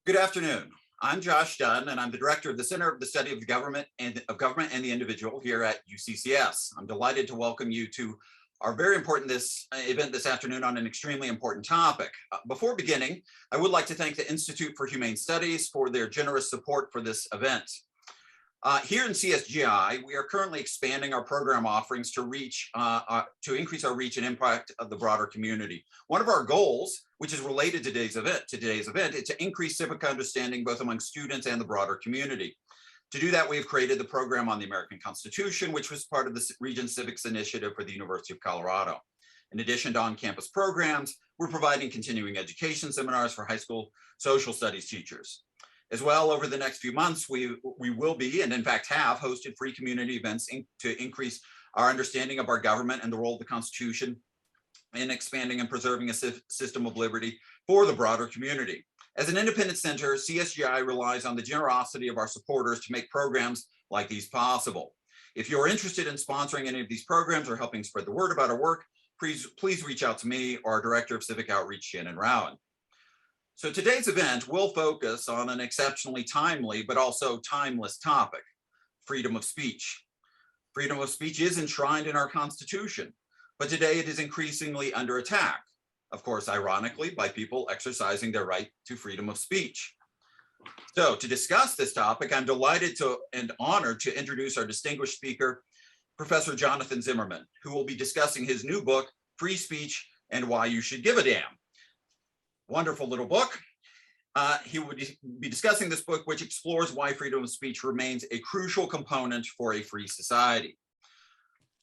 Good afternoon. I'm Josh Dunn, and I'm the director of the Center of the Study of Government and the Individual here at UCCS. I'm delighted to welcome you to our very important event this afternoon on an extremely important topic. Before beginning, I would like to thank the Institute for Humane Studies for their generous support for this event. Here in CSGI, we are currently expanding our program offerings to increase our reach and impact of the broader community. One of our goals, which is related to today's event, is to increase civic understanding both among students and the broader community. To do that, we have created the program on the American Constitution, which was part of the Region Civics Initiative for the University of Colorado. In addition to on-campus programs, we're providing continuing education seminars for high school social studies teachers. As well, over the next few months, we will be, and in fact have, hosted free community events to increase our understanding of our government and the role of the Constitution in expanding and preserving a system of liberty for the broader community. As an independent center, CSGI relies on the generosity of our supporters to make programs like these possible. If you're interested in sponsoring any of these programs or helping spread the word about our work, please reach out to me or our Director of Civic Outreach, Shannon Rowan. So today's event will focus on an exceptionally timely but also timeless topic: freedom of speech. Freedom of speech is enshrined in our Constitution, but today it is increasingly under attack, of course, ironically, by people exercising their right to freedom of speech. So to discuss this topic, I'm delighted and honored to introduce our distinguished speaker, Professor Jonathan Zimmerman, who will be discussing his new book, Free Speech and Why You Should Give a Damn. Wonderful little book. He would be discussing this book, which explores why freedom of speech remains a crucial component for a free society.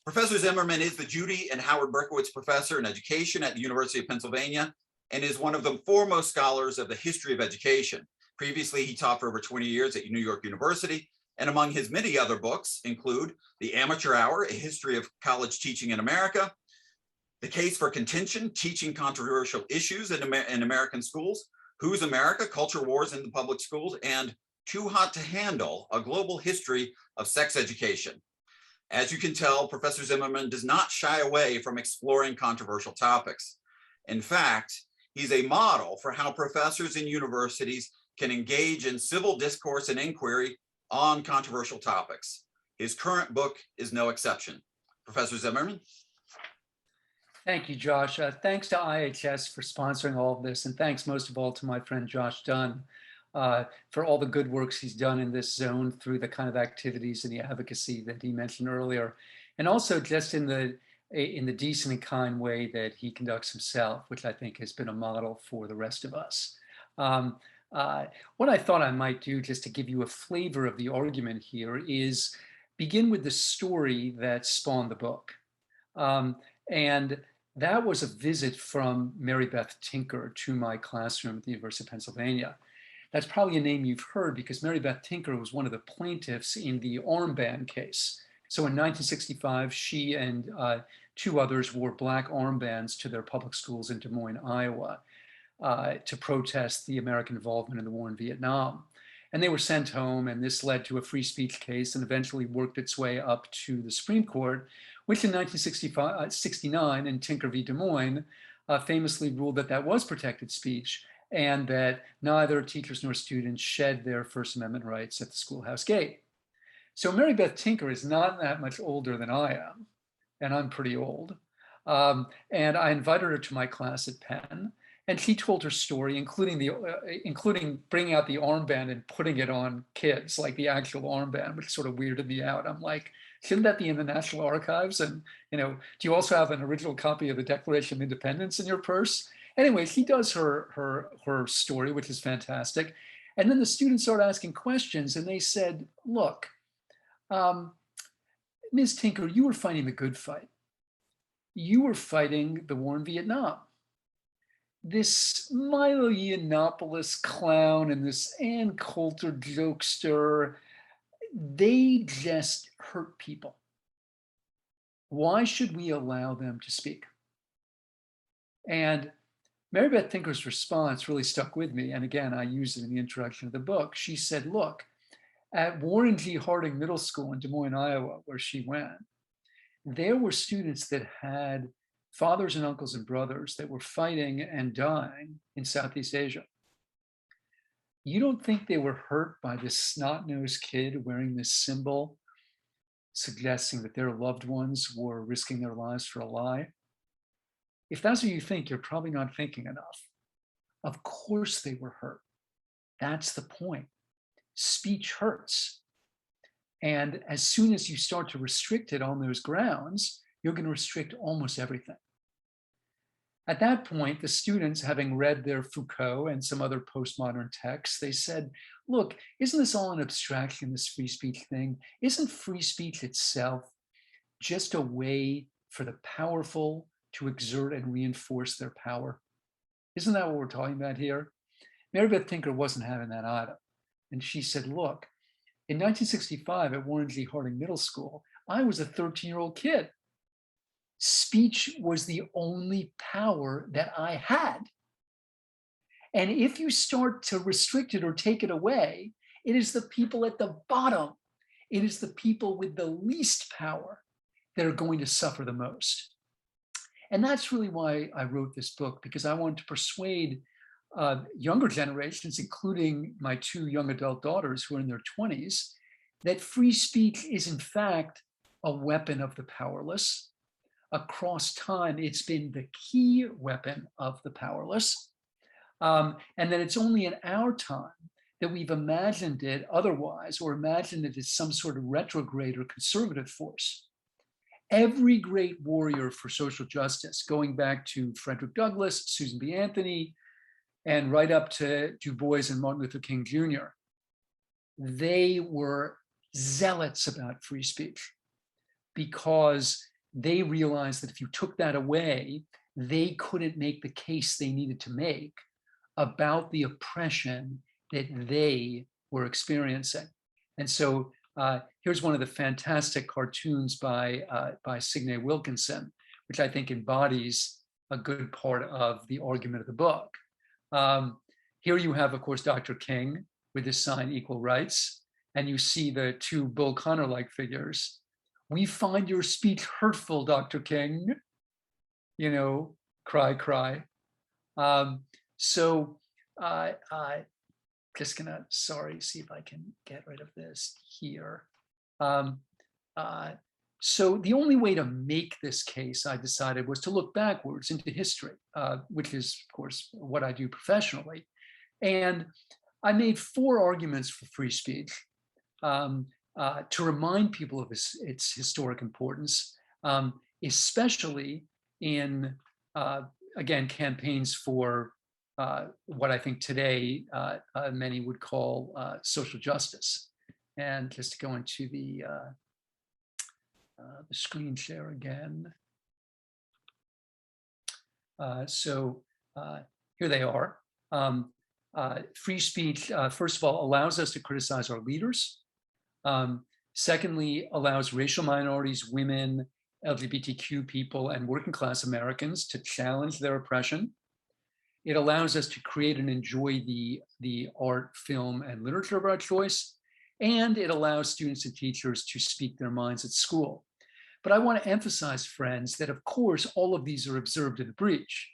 Professor Zimmerman is the Judy and Howard Berkowitz Professor in Education at the University of Pennsylvania and is one of the foremost scholars of the history of education. Previously, he taught for over 20 years at New York University, and among his many other books include The Amateur Hour, A History of College Teaching in America, The Case for Contention, Teaching Controversial Issues in American Schools, Who's America? Culture Wars in the Public Schools, and Too Hot to Handle, A Global History of Sex Education. As you can tell, Professor Zimmerman does not shy away from exploring controversial topics. In fact, he's a model for how professors in universities can engage in civil discourse and inquiry on controversial topics. His current book is no exception. Professor Zimmerman? Thank you, Josh. Thanks to IHS for sponsoring all of this, and thanks most of all to my friend Josh Dunn for all the good works he's done in this zone through the kind of activities and the advocacy that he mentioned earlier, and also just in the decent and kind way that he conducts himself, which I think has been a model for the rest of us. What I thought I might do, just to give you a flavor of the argument here, is begin with the story that spawned the book. And that was a visit from Mary Beth Tinker to my classroom at the University of Pennsylvania. That's probably a name you've heard because Mary Beth Tinker was one of the plaintiffs in the armband case. So in 1965, she and two others wore black armbands to their public schools in Des Moines, Iowa, to protest the American involvement in the war in Vietnam. And they were sent home, and this led to a free speech case and eventually worked its way up to the Supreme Court, which in 1969 in Tinker v. Des Moines famously ruled that that was protected speech and that neither teachers nor students shed their First Amendment rights at the schoolhouse gate. So Mary Beth Tinker is not that much older than I am, and I'm pretty old. And I invited her to my class at Penn, and she told her story, including bringing out the armband and putting it on kids, like the actual armband, which sort of weirded me out. I'm like, shouldn't that be in the National Archives? And, do you also have an original copy of the Declaration of Independence in your purse? Anyway, she does her story, which is fantastic. And then the students started asking questions, and they said, look, Ms. Tinker, you were fighting the good fight. You were fighting the war in Vietnam. This Milo Yiannopoulos clown and this Ann Coulter jokester, they just hurt people. Why should we allow them to speak? And Mary Beth Tinker's response really stuck with me. And again, I use it in the introduction of the book. She said, look, at Warren G. Harding Middle School in Des Moines, Iowa, where she went, there were students that had fathers and uncles and brothers that were fighting and dying in Southeast Asia. You don't think they were hurt by this snot-nosed kid wearing this symbol, suggesting that their loved ones were risking their lives for a lie? If that's what you think, you're probably not thinking enough. Of course they were hurt. That's the point. Speech hurts. And as soon as you start to restrict it on those grounds, you're going to restrict almost everything. At that point, the students, having read their Foucault and some other postmodern texts, they said, look, isn't this all an abstraction, this free speech thing? Isn't free speech itself just a way for the powerful to exert and reinforce their power? Isn't that what we're talking about here? Mary Beth Tinker wasn't having that either. And she said, look, in 1965 at Warren G. Harding Middle School, I was a 13-year-old kid. Speech was the only power that I had. And if you start to restrict it or take it away, it is the people at the bottom, it is the people with the least power that are going to suffer the most. And that's really why I wrote this book, because I wanted to persuade younger generations, including my two young adult daughters who are in their 20s, that free speech is in fact a weapon of the powerless. Across time, it's been the key weapon of the powerless. And that it's only in our time that we've imagined it otherwise, or imagined it as some sort of retrograde or conservative force. Every great warrior for social justice, going back to Frederick Douglass, Susan B. Anthony, and right up to Du Bois and Martin Luther King Jr., they were zealots about free speech because they realized that if you took that away, they couldn't make the case they needed to make about the oppression that they were experiencing. And so here's one of the fantastic cartoons by Signe Wilkinson, which I think embodies a good part of the argument of the book. Here you have, of course, Dr. King with his sign Equal Rights, and you see the two Bull Connor-like figures. We find your speech hurtful, Dr. King. You know, cry, cry. Just gonna, see if I can get rid of this here. So the only way to make this case, I decided, was to look backwards into history, which is, of course, what I do professionally. And I made 4 arguments for free speech to remind people of its historic importance, especially in, again, campaigns for what I think today many would call social justice. And just to go into the screen share again. Here they are. Free speech, first of all, allows us to criticize our leaders. Secondly, allows racial minorities, women, LGBTQ people, and working class Americans to challenge their oppression. It allows us to create and enjoy the art, film, and literature of our choice. And it allows students and teachers to speak their minds at school. But I want to emphasize, friends, that of course, all of these are observed in the breach.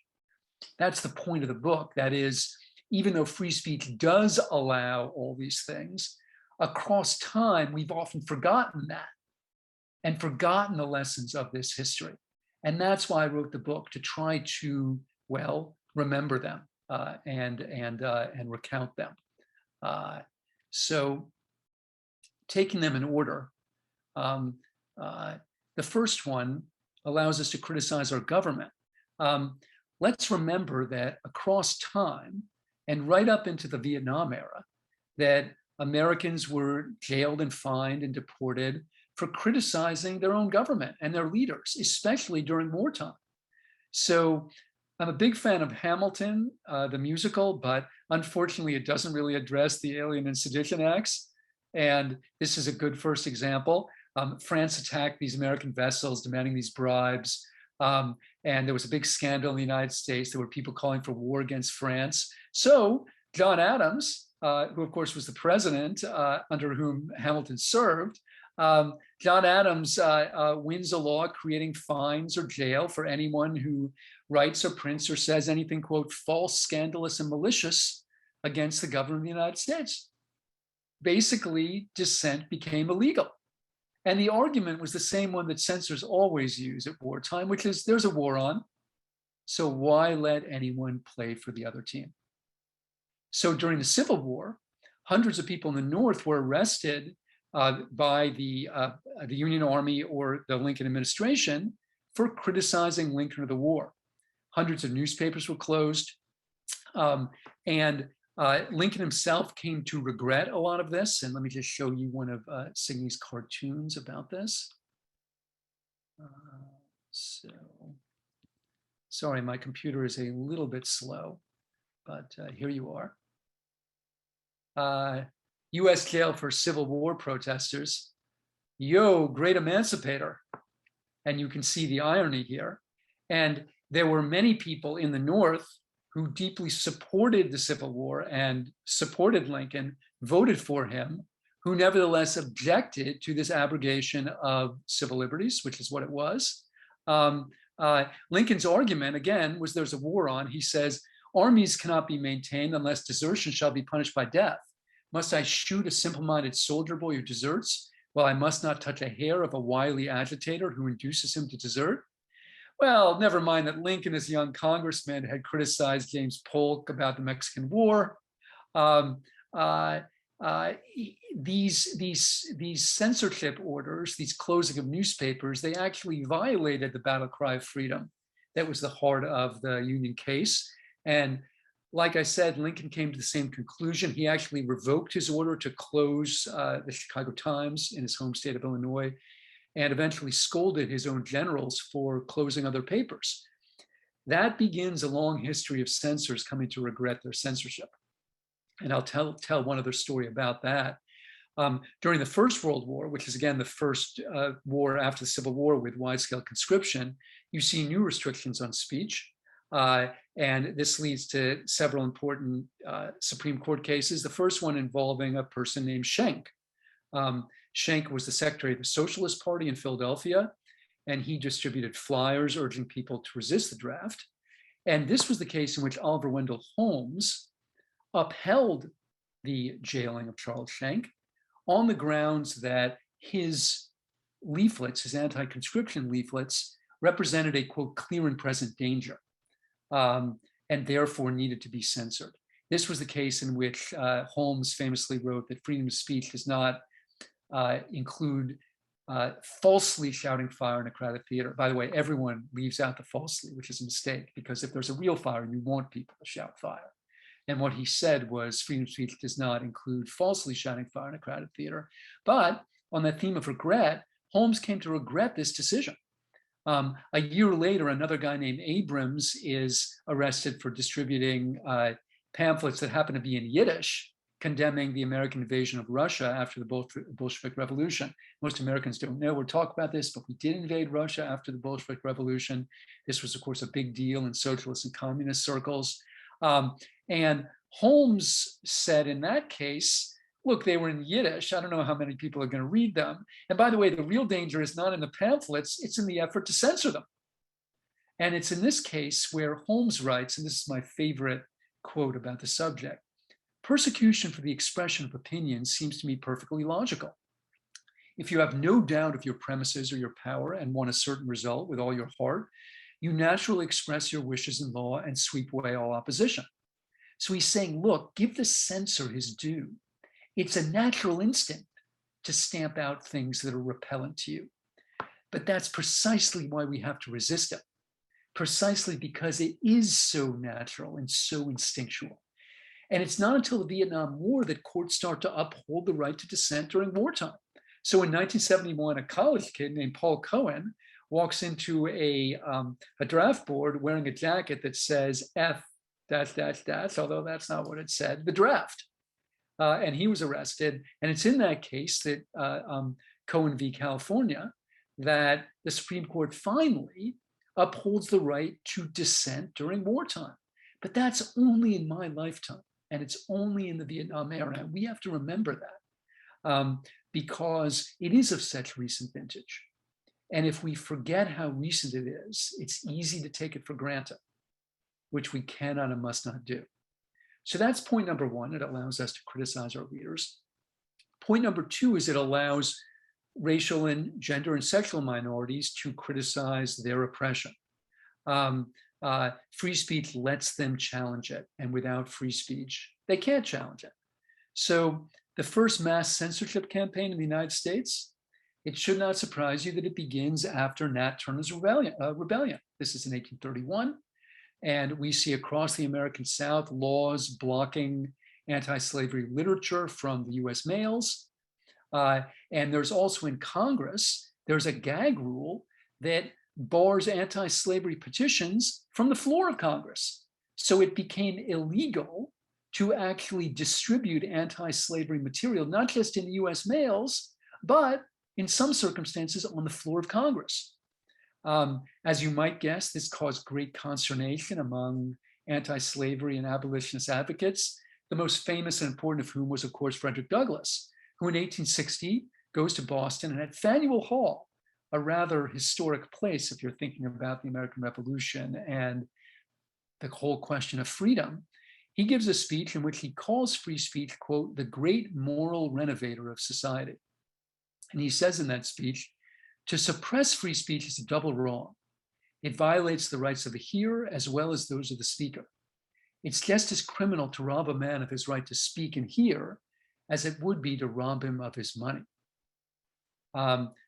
That's the point of the book. That is, even though free speech does allow all these things, across time, we've often forgotten that and forgotten the lessons of this history. And that's why I wrote the book, to try to, well, remember them and recount them. So taking them in order, the first one allows us to criticize our government. Let's remember that across time, and right up into the Vietnam era, that Americans were jailed and fined and deported for criticizing their own government and their leaders, especially during wartime. So I'm a big fan of Hamilton, the musical, but unfortunately it doesn't really address the Alien and Sedition Acts. And this is a good first example. France attacked these American vessels demanding these bribes. And there was a big scandal in the United States. There were people calling for war against France. So John Adams, who of course was the president under whom Hamilton served, John Adams wins a law creating fines or jail for anyone who writes or prints or says anything, quote, false, scandalous, and malicious against the government of the United States. Basically, dissent became illegal. And the argument was the same one that censors always use at wartime, which is there's a war on, so why let anyone play for the other team? So during the Civil War, hundreds of people in the North were arrested by the Union Army or the Lincoln administration for criticizing Lincoln or the war. Hundreds of newspapers were closed. And Lincoln himself came to regret a lot of this. And let me just show you one of Signy's cartoons about this. So, sorry, my computer is a little bit slow, but here you are. U.S. jail for Civil War protesters. Yo, great emancipator. And you can see the irony here. And there were many people in the North who deeply supported the Civil War and supported Lincoln, voted for him, who nevertheless objected to this abrogation of civil liberties, which is what it was. Lincoln's argument, again, was there's a war on. He says, armies cannot be maintained unless desertion shall be punished by death. Must I shoot a simple-minded soldier boy who deserts, while I must not touch a hair of a wily agitator who induces him to desert? Well, never mind that Lincoln, as a young congressman, had criticized James Polk about the Mexican War. These censorship orders, these closing of newspapers, they actually violated the battle cry of freedom. That was the heart of the Union case. And like I said, Lincoln came to the same conclusion. He actually revoked his order to close the Chicago Times in his home state of Illinois, and eventually scolded his own generals for closing other papers. That begins a long history of censors coming to regret their censorship. And I'll tell one other story about that. During the First World War, which is again the first war after the Civil War with wide-scale conscription, you see new restrictions on speech. And this leads to several important Supreme Court cases. The first one involving a person named Schenck. Schenck was the secretary of the Socialist Party in Philadelphia, and he distributed flyers urging people to resist the draft. And this was the case in which Oliver Wendell Holmes upheld the jailing of Charles Schenck on the grounds that his leaflets, his anti-conscription leaflets, represented a, quote, clear and present danger, and therefore needed to be censored. This was the case in which Holmes famously wrote that freedom of speech does not include falsely shouting fire in a crowded theater. By the way, everyone leaves out the falsely, which is a mistake, because if there's a real fire, you want people to shout fire. And what he said was freedom of speech does not include falsely shouting fire in a crowded theater. But on that theme of regret, Holmes came to regret this decision. A year later, another guy named Abrams is arrested for distributing pamphlets that happen to be in Yiddish, condemning the American invasion of Russia after the Bolshevik Revolution. Most Americans don't know or talk about this, but we did invade Russia after the Bolshevik Revolution. This was, of course, a big deal in socialist and communist circles. And Holmes said in that case, look, they were in Yiddish. I don't know how many people are going to read them. And by the way, the real danger is not in the pamphlets, it's in the effort to censor them. And it's in this case where Holmes writes, and this is my favorite quote about the subject, persecution for the expression of opinion seems to me perfectly logical. If you have no doubt of your premises or your power and want a certain result with all your heart, you naturally express your wishes in law and sweep away all opposition. So he's saying, look, give the censor his due. It's a natural instinct to stamp out things that are repellent to you. But that's precisely why we have to resist it, precisely because it is so natural and so instinctual. And it's not until the Vietnam War that courts start to uphold the right to dissent during wartime. So in 1971, a college kid named Paul Cohen walks into a draft board wearing a jacket that says F dash dash dash, although that's not what it said, the draft. And he was arrested. And it's in that case that Cohen v. California that the Supreme Court finally upholds the right to dissent during wartime. But that's only in my lifetime. And it's only in the Vietnam era. And we have to remember that because it is of such recent vintage. And if we forget how recent it is, it's easy to take it for granted, which we cannot and must not do. So that's point number one. It allows us to criticize our leaders. Point number two is it allows racial and gender and sexual minorities to criticize their oppression. Free speech lets them challenge it, and without free speech, they can't challenge it. So the first mass censorship campaign in the United States, it should not surprise you that it begins after Nat Turner's rebellion. This is in 1831. And we see across the American South laws blocking anti-slavery literature from the US mails. And there's also in Congress, there's a gag rule that bars anti-slavery petitions from the floor of Congress. So it became illegal to actually distribute anti-slavery material, not just in the US mails, but in some circumstances on the floor of Congress. As you might guess, this caused great consternation among anti-slavery and abolitionist advocates, the most famous and important of whom was, of course, Frederick Douglass, who in 1860 goes to Boston and at Faneuil Hall, a rather historic place if you're thinking about the American Revolution and the whole question of freedom, he gives a speech in which he calls free speech, quote, the great moral renovator of society. And he says in that speech, to suppress free speech is a double wrong. It violates the rights of the hearer as well as those of the speaker. It's just as criminal to rob a man of his right to speak and hear as it would be to rob him of his money.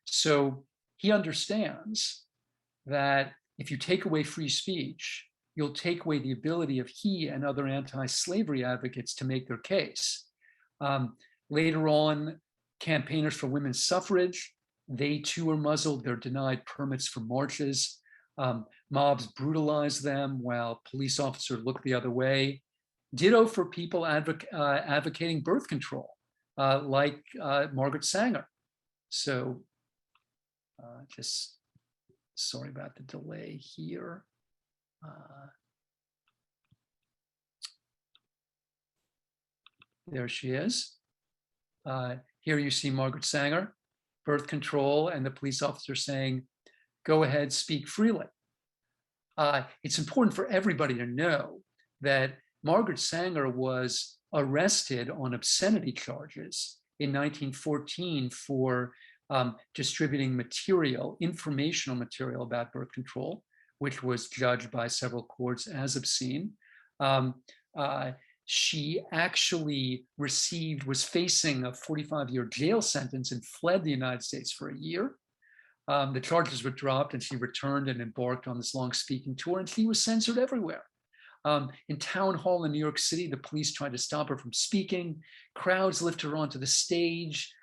So he understands that if you take away free speech, you'll take away the ability of he and other anti-slavery advocates to make their case. Later on, campaigners for women's suffrage, they too are muzzled. They're denied permits for marches. Mobs brutalize them while police officers look the other way. Ditto for people advocating birth control, like Margaret Sanger. So just sorry about the delay here. There she is. Here you see Margaret Sanger, birth control, and the police officer saying, go ahead, speak freely. It's important for everybody to know that Margaret Sanger was arrested on obscenity charges in 1914 for distributing material, informational material about birth control, which was judged by several courts as obscene. She actually was facing a 45-year jail sentence and fled the United States for a year. The charges were dropped and she returned and embarked on this long speaking tour, and she was censored everywhere. In Town Hall in New York City, the police tried to stop her from speaking. Crowds lift her onto the stage.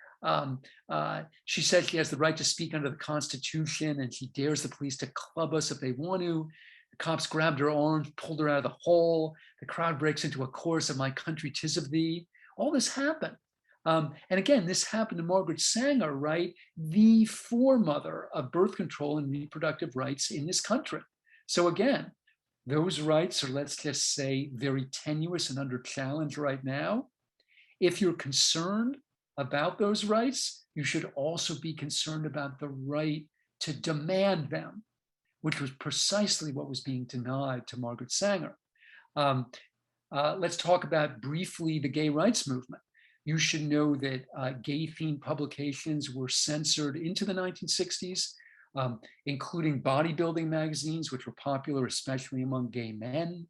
She said she has the right to speak under the Constitution, and she dares the police to club us if they want to. The cops grabbed her arms, pulled her out of the hall. The crowd breaks into a chorus of My Country 'Tis of Thee. All this happened. And again, this happened to Margaret Sanger, right? The foremother of birth control and reproductive rights in this country. So again, those rights are, let's just say, very tenuous and under challenge right now. If you're concerned about those rights, you should also be concerned about the right to demand them, which was precisely what was being denied to Margaret Sanger. Let's talk about briefly the gay rights movement. You should know that gay-themed publications were censored into the 1960s, including bodybuilding magazines, which were popular, especially among gay men.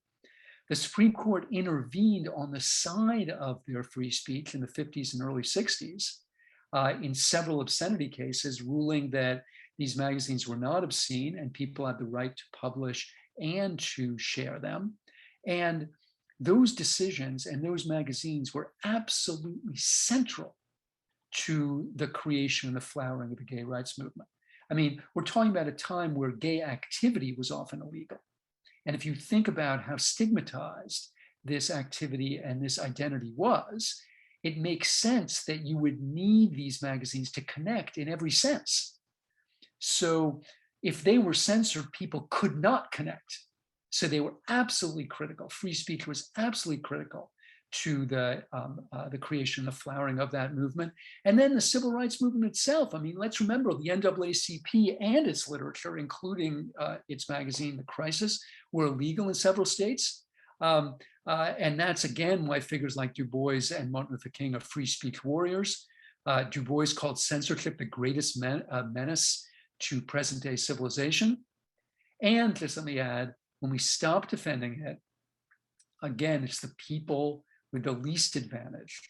The Supreme Court intervened on the side of their free speech in the 50s and early 60s in several obscenity cases, ruling that these magazines were not obscene and people had the right to publish and to share them. And those decisions and those magazines were absolutely central to the creation and the flowering of the gay rights movement. I mean, we're talking about a time where gay activity was often illegal. And if you think about how stigmatized this activity and this identity was, it makes sense that you would need these magazines to connect in every sense. So if they were censored, people could not connect. So they were absolutely critical. Free speech was absolutely critical to the creation, the flowering of that movement. And then the civil rights movement itself. I mean, let's remember the NAACP and its literature, including its magazine, The Crisis, were illegal in several states. And that's again why figures like Du Bois and Martin Luther King are free speech warriors. Du Bois called censorship the greatest menace to present day civilization. And just let me add, when we stop defending it, again, it's the people with the least advantage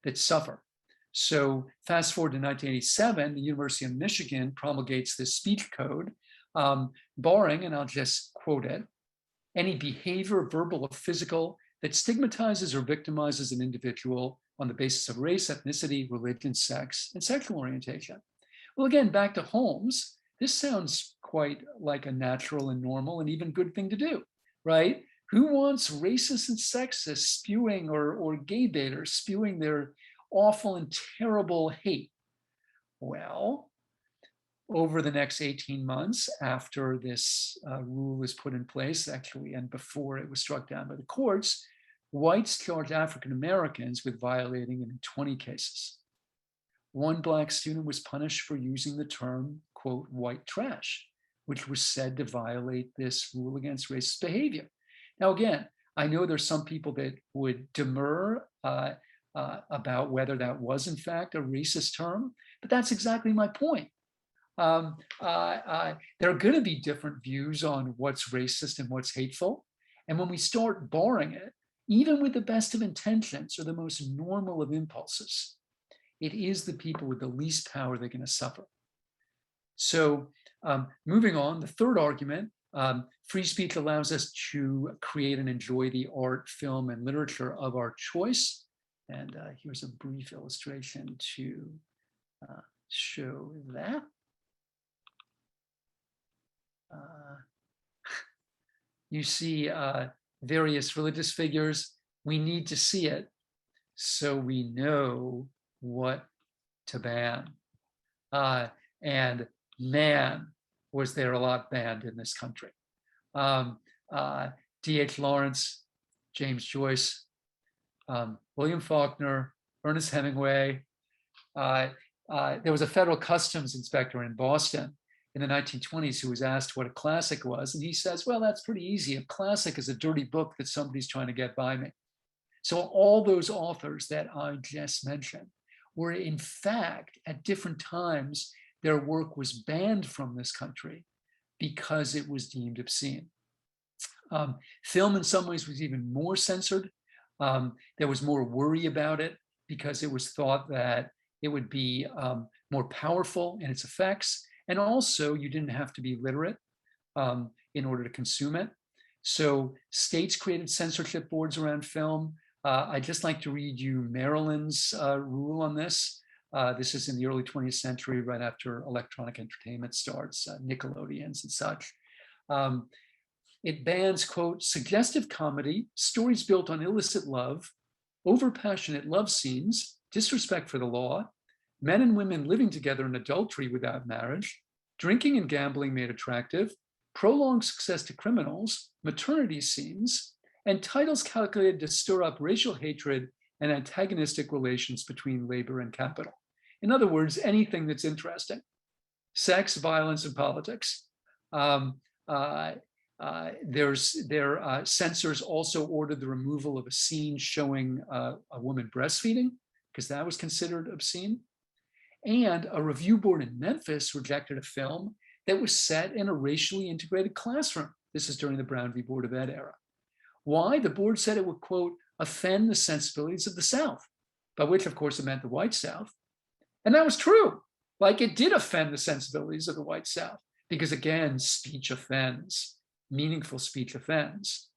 that suffer. So fast forward to 1987, the University of Michigan promulgates this speech code, barring, and I'll just quote it, any behavior, verbal or physical, that stigmatizes or victimizes an individual on the basis of race, ethnicity, religion, sex, and sexual orientation. Well, again, back to Holmes, this sounds quite like a natural and normal and even good thing to do, right? Who wants racists and sexists spewing or gay baiters spewing their awful and terrible hate? Well, over the next 18 months after this rule was put in place, actually, and before it was struck down by the courts, whites charged African Americans with violating it in 20 cases. One Black student was punished for using the term, quote, white trash, which was said to violate this rule against racist behavior. Now, again, I know there's some people that would demur about whether that was in fact a racist term, but that's exactly my point. There are going to be different views on what's racist and what's hateful. And when we start barring it, even with the best of intentions or the most normal of impulses, it is the people with the least power that are going to suffer. So moving on, the third argument, free speech allows us to create and enjoy the art, film, and literature of our choice. And here's a brief illustration to show that. You see various religious figures. We need to see it so we know what to ban. And man, was there a lot banned in this country. D.H. Lawrence, James Joyce, William Faulkner, Ernest Hemingway. There was a federal customs inspector in Boston in the 1920s who was asked what a classic was. And he says, well, that's pretty easy. A classic is a dirty book that somebody's trying to get by me. So all those authors that I just mentioned were in fact, at different times, their work was banned from this country because it was deemed obscene. Film in some ways was even more censored. There was more worry about it because it was thought that it would be more powerful in its effects. And also you didn't have to be literate in order to consume it. So states created censorship boards around film. I'd just like to read you Maryland's rule on this. This is in the early 20th century, right after electronic entertainment starts, Nickelodeons and such. It bans, quote, suggestive comedy, stories built on illicit love, overpassionate love scenes, disrespect for the law, men and women living together in adultery without marriage, drinking and gambling made attractive, prolonged success to criminals, maternity scenes, and titles calculated to stir up racial hatred and antagonistic relations between labor and capital. In other words, anything that's interesting. Sex, violence, and politics. Censors also ordered the removal of a scene showing a woman breastfeeding, because that was considered obscene. And a review board in Memphis rejected a film that was set in a racially integrated classroom. This is during the Brown v. Board of Ed era. Why? The board said it would, quote, offend the sensibilities of the South, by which, of course, it meant the white South. And that was true. Like, it did offend the sensibilities of the white South, because again, speech offends, meaningful speech offends.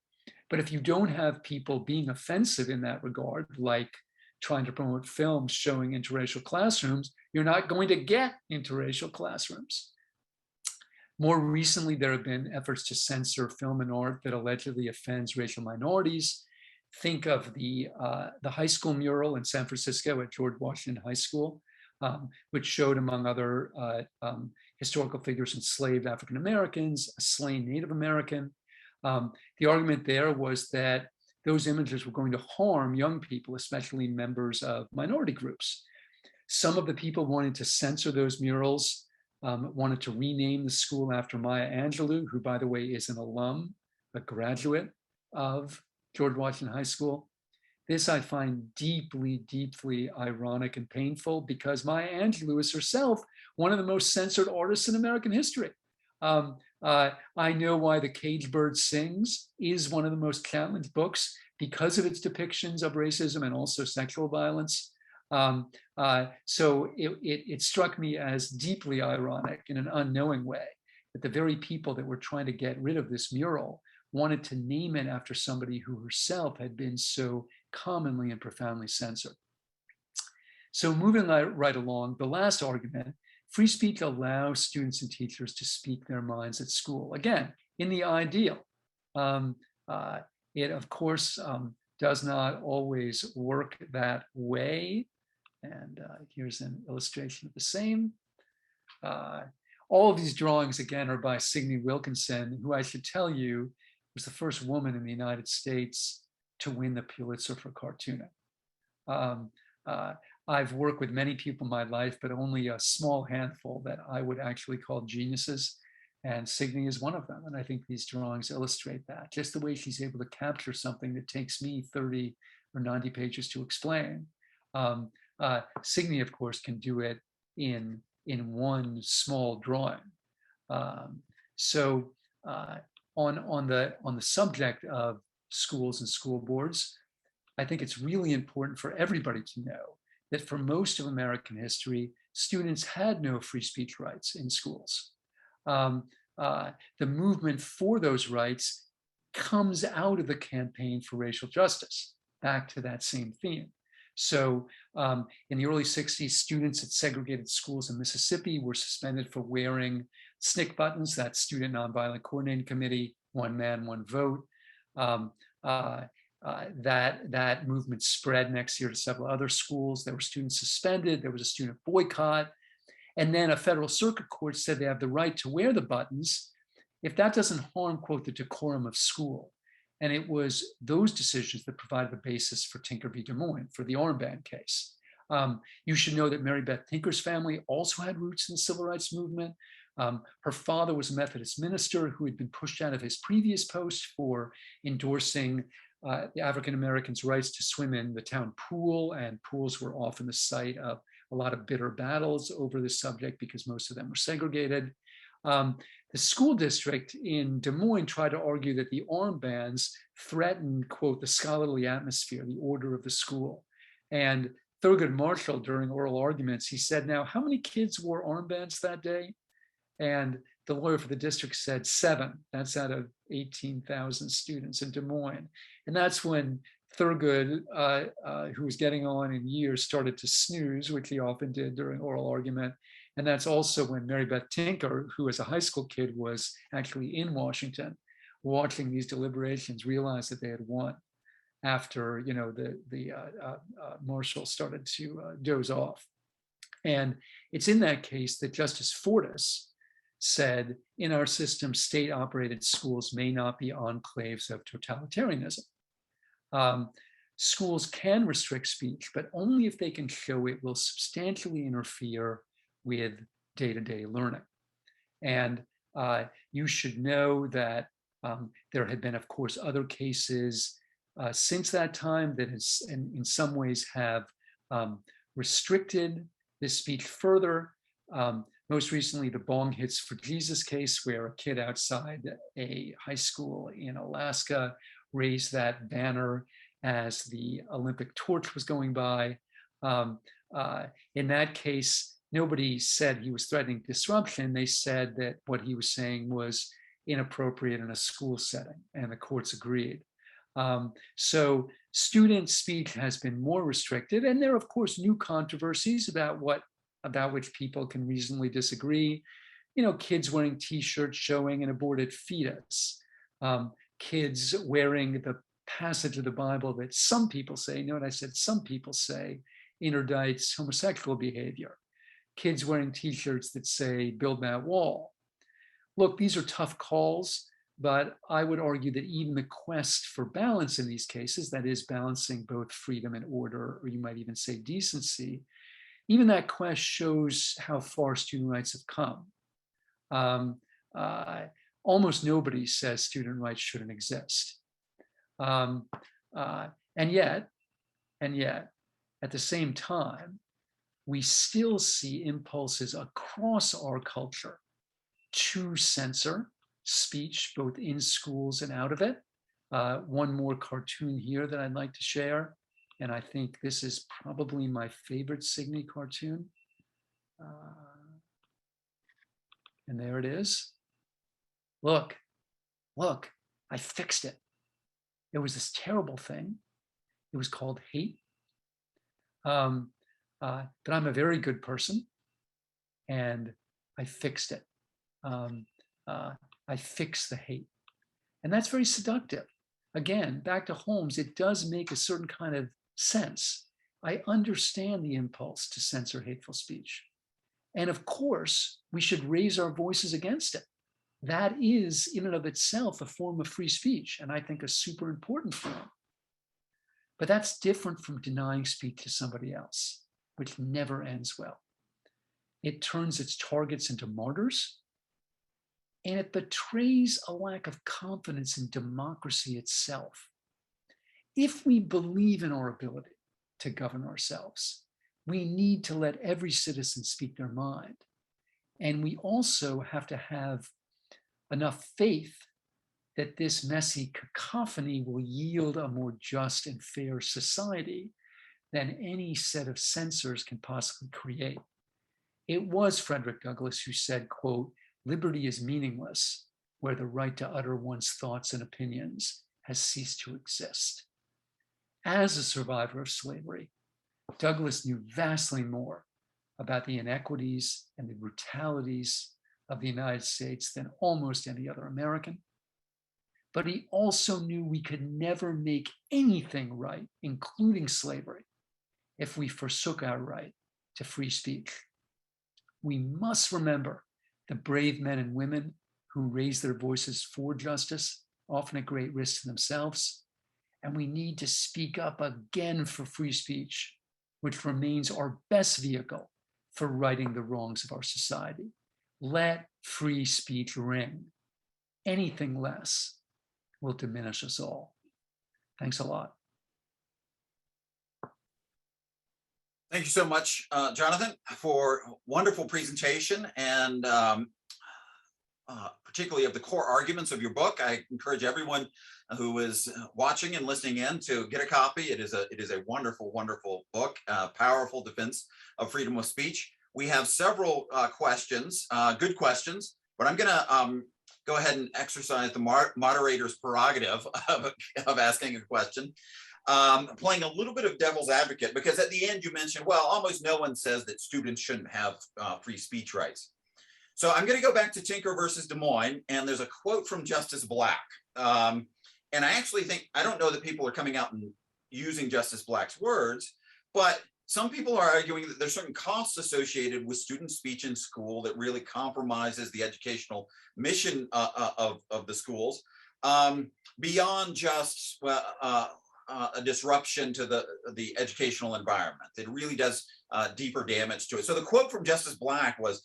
But if you don't have people being offensive in that regard, like trying to promote films showing interracial classrooms, you're not going to get interracial classrooms. More recently, there have been efforts to censor film and art that allegedly offends racial minorities. Think of the high school mural in San Francisco at George Washington High School, which showed, among other historical figures, enslaved African Americans, a slain Native American. The argument there was that those images were going to harm young people, especially members of minority groups. Some of the people wanted to censor those murals, wanted to rename the school after Maya Angelou, who, by the way, is an alum, a graduate of George Washington High School. This I find deeply, deeply ironic and painful because Maya Angelou is herself one of the most censored artists in American history. I know why The Caged Bird Sings is one of the most challenged books because of its depictions of racism and also sexual violence. So it struck me as deeply ironic in an unknowing way that the very people that were trying to get rid of this mural wanted to name it after somebody who herself had been so commonly and profoundly censored. So moving right along, the last argument, free speech allows students and teachers to speak their minds at school. Again, in the ideal. It, of course, does not always work that way. And here's an illustration of the same. All of these drawings, again, are by Signe Wilkinson, who I should tell you was the first woman in the United States to win the Pulitzer for cartooning. I've worked with many people in my life, but only a small handful that I would actually call geniuses. And Signe is one of them. And I think these drawings illustrate that. Just the way she's able to capture something that takes me 30 or 90 pages to explain. Signe, of course, can do it in one small drawing. On the subject of schools and school boards, I think it's really important for everybody to know that for most of American history, students had no free speech rights in schools. The movement for those rights comes out of the campaign for racial justice, back to that same theme. So in the early 60s, students at segregated schools in Mississippi were suspended for wearing SNCC buttons, that Student Nonviolent Coordinating Committee, one man, one vote. That movement spread next year to several other schools. There were students suspended. There was a student boycott. And then a federal circuit court said they have the right to wear the buttons if that doesn't harm, quote, the decorum of school. And it was those decisions that provided the basis for Tinker v. Des Moines, for the armband case. You should know that Mary Beth Tinker's family also had roots in the civil rights movement. Her father was a Methodist minister who had been pushed out of his previous post for endorsing the African Americans' rights to swim in the town pool, and pools were often the site of a lot of bitter battles over this subject because most of them were segregated. The school district in Des Moines tried to argue that the armbands threatened, quote, the scholarly atmosphere, the order of the school. And Thurgood Marshall, during oral arguments, he said, now, how many kids wore armbands that day? And the lawyer for the district said 7. That's out of 18,000 students in Des Moines. And that's when Thurgood, who was getting on in years, started to snooze, which he often did during oral argument. And that's also when Mary Beth Tinker, who as a high school kid was actually in Washington, watching these deliberations, realized that they had won after the Marshall started to doze off. And it's in that case that Justice Fortas said, in our system, state-operated schools may not be enclaves of totalitarianism. Schools can restrict speech, but only if they can show it will substantially interfere with day-to-day learning. And you should know that there had been, of course, other cases since that time that has, in some ways, have restricted this speech further. Most recently, the Bong Hits for Jesus case, where a kid outside a high school in Alaska raised that banner as the Olympic torch was going by. In that case, nobody said he was threatening disruption. They said that what he was saying was inappropriate in a school setting, and the courts agreed. So student speech has been more restricted, and there are, of course, new controversies about which people can reasonably disagree. Kids wearing T-shirts showing an aborted fetus, kids wearing the passage of the Bible that some people say, note I said some people say, interdicts homosexual behavior, kids wearing T-shirts that say, build that wall. Look, these are tough calls, but I would argue that even the quest for balance in these cases, that is balancing both freedom and order, or you might even say decency, even that quest shows how far student rights have come. Almost nobody says student rights shouldn't exist. Um, and yet, at the same time, we still see impulses across our culture to censor speech, both in schools and out of it. One more cartoon here that I'd like to share, and I think this is probably my favorite Signe cartoon. And there it is. Look, I fixed it. There was this terrible thing. It was called hate. But I'm a very good person, and I fixed it. I fixed the hate. And that's very seductive. Again, back to Holmes, it does make a certain kind of sense. I understand the impulse to censor hateful speech. And of course, we should raise our voices against it. That is, in and of itself, a form of free speech, and I think a super important form. But that's different from denying speech to somebody else, which never ends well. It turns its targets into martyrs, and it betrays a lack of confidence in democracy itself. If we believe in our ability to govern ourselves, we need to let every citizen speak their mind. And we also have to have enough faith that this messy cacophony will yield a more just and fair society than any set of censors can possibly create. It was Frederick Douglass who said, quote, "Liberty is meaningless where the right to utter one's thoughts and opinions has ceased to exist." As a survivor of slavery, Douglass knew vastly more about the inequities and the brutalities of the United States than almost any other American. But he also knew we could never make anything right, including slavery, if we forsook our right to free speech. We must remember the brave men and women who raised their voices for justice, often at great risk to themselves. And we need to speak up again for free speech, which remains our best vehicle for righting the wrongs of our society. Let free speech ring. Anything less will diminish us all. Thanks a lot. Thank you so much, Jonathan, for a wonderful presentation, and particularly of the core arguments of your book. I encourage everyone who is watching and listening in to get a copy. It is a wonderful, wonderful book, powerful defense of freedom of speech. We have several questions, good questions, but I'm going to go ahead and exercise the moderator's prerogative of asking a question. Playing a little bit of devil's advocate, because at the end you mentioned, well, almost no one says that students shouldn't have free speech rights. So I'm going to go back to Tinker versus Des Moines, and there's a quote from Justice Black. And I actually think, I don't know that people are coming out and using Justice Black's words, but some people are arguing that there's certain costs associated with student speech in school that really compromises the educational mission of the schools, beyond just a disruption to the educational environment. It really does deeper damage to it. So the quote from Justice Black was,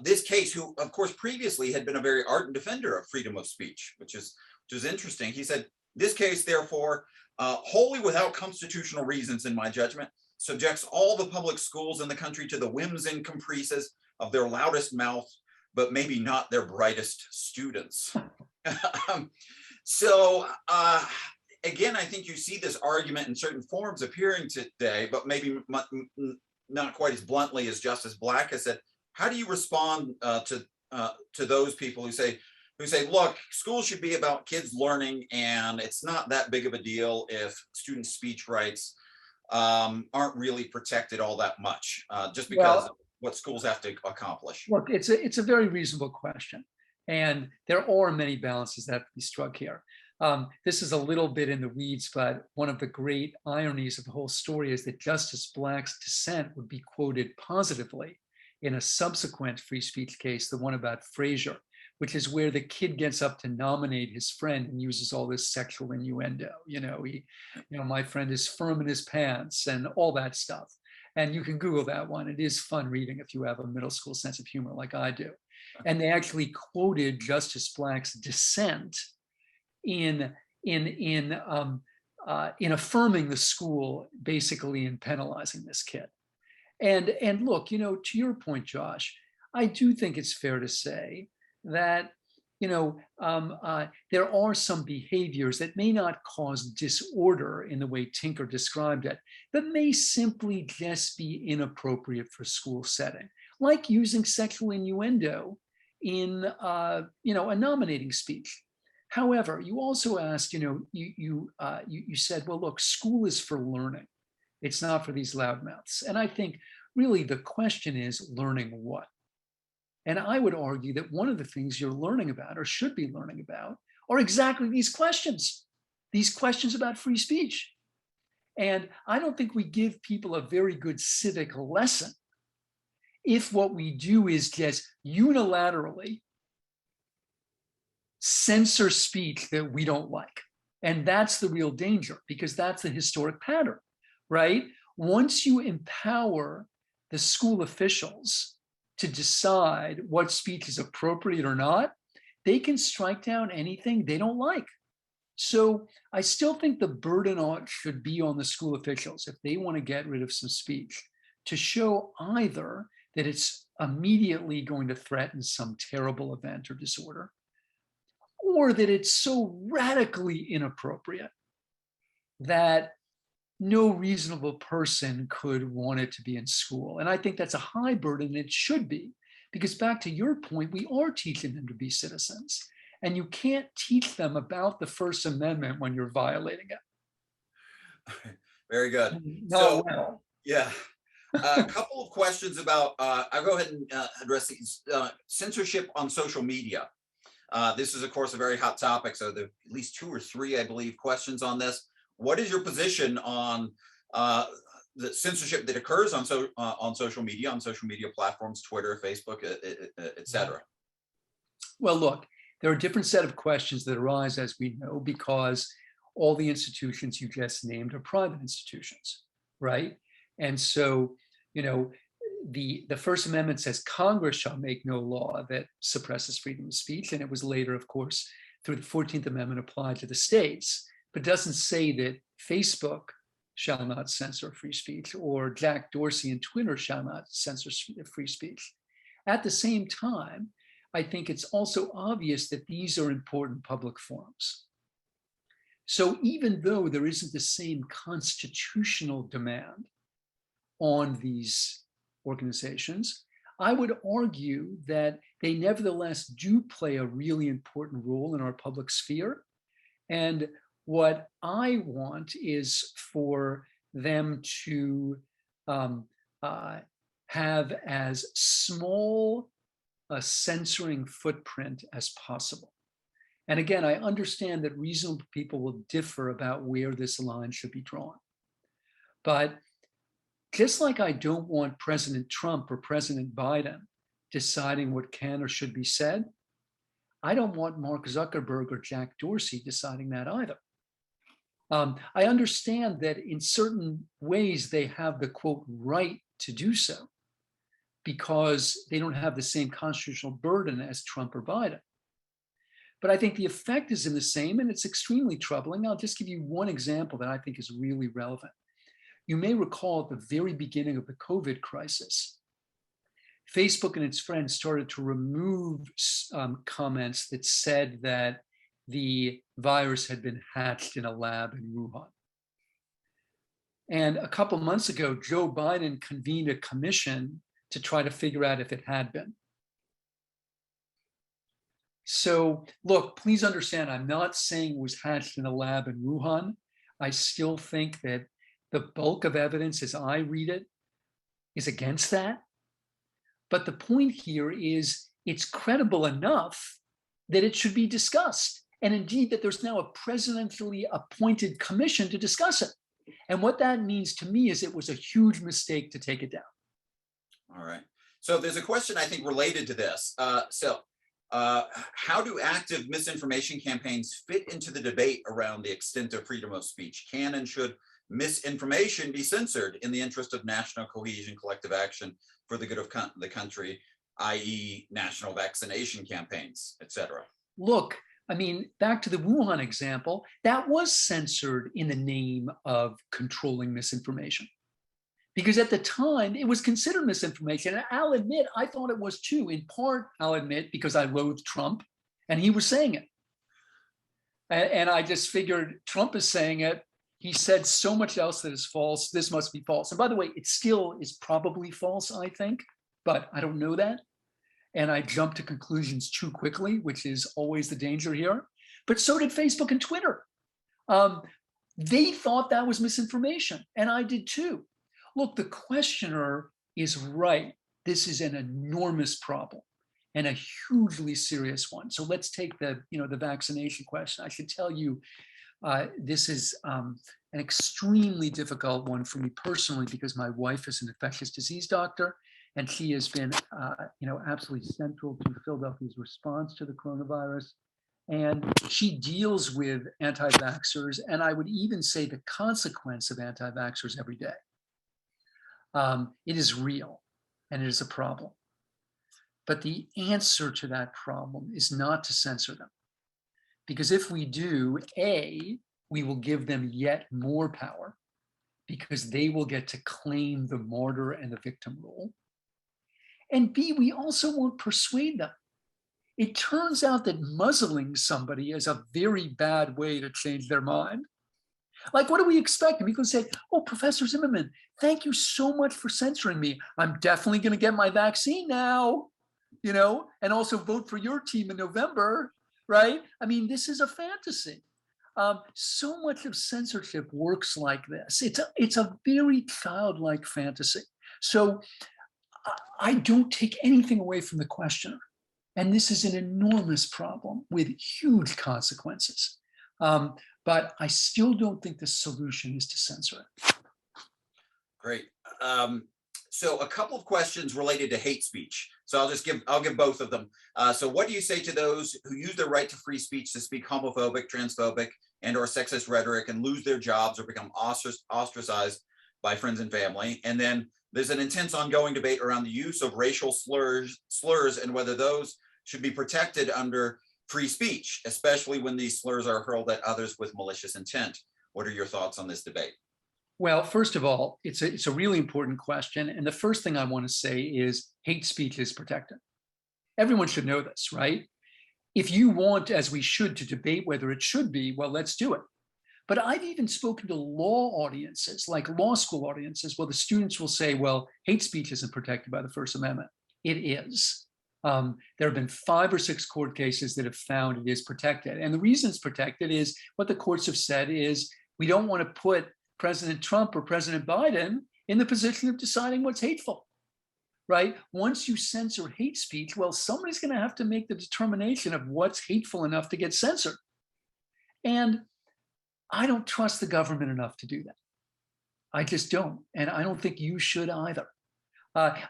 this case, who of course previously had been a very ardent defender of freedom of speech, which is interesting. He said, "This case, therefore, wholly without constitutional reasons, in my judgment, subjects all the public schools in the country to the whims and caprices of their loudest mouth, but maybe not their brightest students." So again, I think you see this argument in certain forms appearing today, but maybe not quite as bluntly as Justice Black has said. How do you respond to those people who say, look, schools should be about kids learning, and it's not that big of a deal if student speech rights aren't really protected all that much, just because of what schools have to accomplish? Look, it's a very reasonable question, and there are many balances that have to be struck here. This is a little bit in the weeds, but one of the great ironies of the whole story is that Justice Black's dissent would be quoted positively in a subsequent free speech case, the one about Frazier, which is where the kid gets up to nominate his friend and uses all this sexual innuendo. My friend is firm in his pants and all that stuff. And you can Google that one. It is fun reading if you have a middle school sense of humor like I do. And they actually quoted Justice Black's dissent in in affirming the school, basically in penalizing this kid. And look, to your point, Josh, I do think it's fair to say that there are some behaviors that may not cause disorder in the way Tinker described it, but may simply just be inappropriate for school setting, like using sexual innuendo in a nominating speech. However, you also asked, you said, well, look, school is for learning. It's not for these loudmouths. And I think really the question is learning what? And I would argue that one of the things you're learning about or should be learning about are exactly these questions about free speech. And I don't think we give people a very good civic lesson if what we do is just unilaterally censor speech that we don't like. And that's the real danger, because that's the historic pattern, right? Once you empower the school officials to decide what speech is appropriate or not, they can strike down anything they don't like. So I still think the burden should be on the school officials, if they want to get rid of some speech, to show either that it's immediately going to threaten some terrible event or disorder, or that it's so radically inappropriate that no reasonable person could want it to be in school. And I think that's a high burden. It should be, because back to your point, we are teaching them to be citizens. And you can't teach them about the First Amendment when you're violating it. Very good. Not well. Yeah. A couple of questions about, I'll go ahead and address these. Censorship on social media. This is, of course, a very hot topic. So there are at least 2 or 3, I believe, questions on this. What is your position on the censorship that occurs on social media platforms, Twitter, Facebook, et cetera? Well, look, there are a different set of questions that arise, as we know, because all the institutions you just named are private institutions, right? And so, the First Amendment says Congress shall make no law that suppresses freedom of speech. And it was later, of course, through the 14th Amendment applied to the states, but doesn't say that Facebook shall not censor free speech, or Jack Dorsey and Twitter shall not censor free speech. At the same time, I think it's also obvious that these are important public forums. So even though there isn't the same constitutional demand on these organizations, I would argue that they nevertheless do play a really important role in our public sphere. And what I want is for them to have as small a censoring footprint as possible. And again, I understand that reasonable people will differ about where this line should be drawn. But just like I don't want President Trump or President Biden deciding what can or should be said, I don't want Mark Zuckerberg or Jack Dorsey deciding that either. I understand that in certain ways they have the, quote, right to do so, because they don't have the same constitutional burden as Trump or Biden. But I think the effect is in the same, and it's extremely troubling. I'll just give you one example that I think is really relevant. You may recall at the very beginning of the COVID crisis, Facebook and its friends started to remove comments that said that the virus had been hatched in a lab in Wuhan. And a couple months ago, Joe Biden convened a commission to try to figure out if it had been. So look, please understand, I'm not saying it was hatched in a lab in Wuhan. I still think that the bulk of evidence, as I read it, is against that. But the point here is it's credible enough that it should be discussed. And indeed, that there's now a presidentially appointed commission to discuss it. And what that means to me is it was a huge mistake to take it down. All right. So there's a question, I think, related to this. How do active misinformation campaigns fit into the debate around the extent of freedom of speech? Can and should misinformation be censored in the interest of national cohesion, collective action for the good of the country, i.e. national vaccination campaigns, et cetera? Look, I mean, back to the Wuhan example, that was censored in the name of controlling misinformation. Because at the time, it was considered misinformation. And I'll admit, I thought it was too. In part, I'll admit, because I loathe Trump and he was saying it. And I just figured Trump is saying it. He said so much else that is false. This must be false. And by the way, it still is probably false, I think, but I don't know that. And I jumped to conclusions too quickly, which is always the danger here. But so did Facebook and Twitter. They thought that was misinformation, and I did too. Look, the questioner is right. This is an enormous problem and a hugely serious one. So let's take the vaccination question. I should tell you, this is an extremely difficult one for me personally because my wife is an infectious disease doctor, and she has been, absolutely central to Philadelphia's response to the coronavirus. And she deals with anti-vaxxers, and I would even say the consequence of anti-vaxxers every day. It is real, and it is a problem. But the answer to that problem is not to censor them. Because if we do, A, we will give them yet more power because they will get to claim the martyr and the victim role. And B, we also won't persuade them. It turns out that muzzling somebody is a very bad way to change their mind. Like, what do we expect? And we can say, oh, Professor Zimmerman, thank you so much for censoring me. I'm definitely going to get my vaccine now, and also vote for your team in November, right? I mean, this is a fantasy. So much of censorship works like this. It's a very childlike fantasy. So I don't take anything away from the questioner. And this is an enormous problem with huge consequences. But I still don't think the solution is to censor it. Great. So a couple of questions related to hate speech. So I'll give both of them. So what do you say to those who use their right to free speech to speak homophobic, transphobic, and or sexist rhetoric and lose their jobs or become ostracized by friends and family? And then there's an intense ongoing debate around the use of racial slurs and whether those should be protected under free speech, especially when these slurs are hurled at others with malicious intent. What are your thoughts on this debate? Well, first of all, it's a really important question. And the first thing I want to say is hate speech is protected. Everyone should know this, right? If you want, as we should, to debate whether it should be, well, let's do it. But I've even spoken to law audiences, like law school audiences. Well, the students will say, well, hate speech isn't protected by the First Amendment. It is. There have been 5 or 6 court cases that have found it is protected. And the reason it's protected is what the courts have said is we don't want to put President Trump or President Biden in the position of deciding what's hateful, right? Once you censor hate speech, well, somebody's going to have to make the determination of what's hateful enough to get censored. And I don't trust the government enough to do that. I just don't. And I don't think you should either.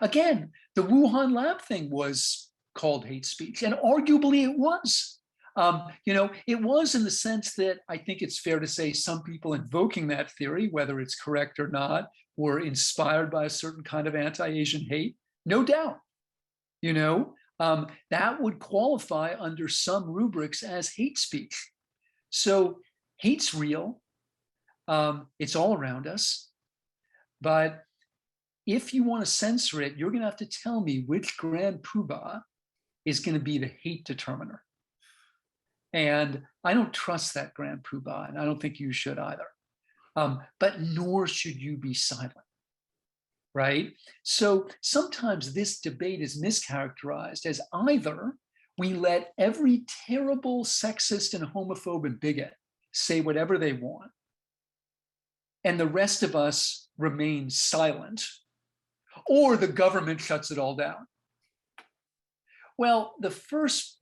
Again, the Wuhan lab thing was called hate speech, and arguably it was. It was in the sense that I think it's fair to say some people invoking that theory, whether it's correct or not, were inspired by a certain kind of anti-Asian hate, no doubt. That would qualify under some rubrics as hate speech. So hate's real. It's all around us. But if you want to censor it, you're going to have to tell me which grand poobah is going to be the hate determiner. And I don't trust that grand poobah, and I don't think you should either. But nor should you be silent, right? So sometimes this debate is mischaracterized as either we let every terrible sexist and homophobe and bigot say whatever they want, and the rest of us remain silent, or the government shuts it all down. Well, the first